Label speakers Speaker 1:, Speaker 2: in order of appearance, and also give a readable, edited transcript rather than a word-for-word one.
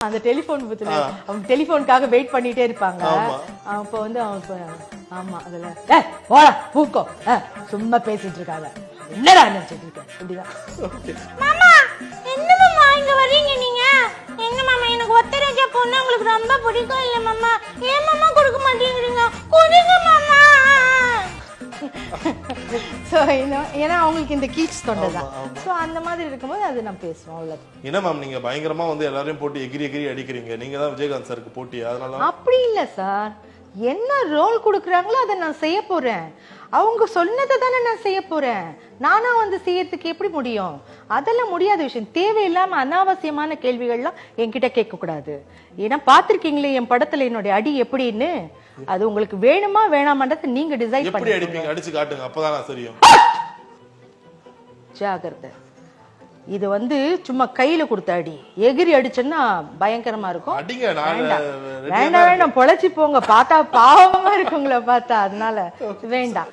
Speaker 1: அந்த டெலிபோன் பூத்துல அவங்க டெலிபோனுக்காக வெயிட் பண்ணிட்டே இருப்பாங்க. அப்போ வந்து அவங்க ஆமா அதுல போடா பூக்கோ சும்மா பேசிட்டு இருக்காங்க, என்னடா நினைச்சிட்டு இருக்க அப்படிதான்.
Speaker 2: மாமா என்ன மாமா இங்க வரீங்க நீங்க? எங்க மாமா எனக்கு ஒத்தரைக்கா பொண்ணு உங்களுக்கு ரொம்ப பிடிக்கும் இல்ல மாமா, ஏன் மாமா கொடுக்க மாட்டேங்கிறீங்க? கொடுங்க மாமா.
Speaker 1: சோ ஏன்னா அவங்களுக்கு இந்த கீச் தொண்டைதான். சோ அந்த மாதிரி இருக்கும்போது அது நம்ம பேசுவோம் அவ்வளவு.
Speaker 3: என்ன மேம் நீங்க பயங்கரமா வந்து எல்லாரையும் போட்டு எகிரி எகிரி அடிக்கிறீங்க, நீங்க தான் விஜயகாந்த் சாருக்கு போட்டி, அதனால
Speaker 1: அப்படி இல்ல சார், என்ன ரோல் கொடுக்குறாங்களோ அதை நான் செய்ய போறேன். அவங்க சொன்னதை தானே நான் செய்ய போறேன். நானா வந்து செய்யறதுக்கு எப்படி முடியும்? அதெல்லாம் முடியாத விஷயம். தேவையில்லாம அனாவசியமான கேள்விகள்லாம் என்கிட்ட கேட்க கூடாது. ஏன்னா பாத்திருக்கீங்களே என் படத்துல என்னுடைய அடி எப்படின்னு. அது உங்களுக்கு வேணுமா வேணாமான்றது நீங்க டிசைட்
Speaker 3: எப்படி
Speaker 1: பண்ணி
Speaker 3: அடிப்பீங்க? அடிச்சு காட்டுங்க, அப்பதான் நான் தெரியும்.
Speaker 1: ஜாகிரதை. இது வந்து சும்மா கையில கொடுத்த அடி, எகிரி அடிச்சேன்னா பயங்கரமா இருக்கும்.
Speaker 3: அடிங்க,
Speaker 1: வேண்டாம் வேண்டாம், பொழைச்சி போங்க. பார்த்தா பாவமா இருக்குங்களா பார்த்தா, அதனால வேண்டாம்.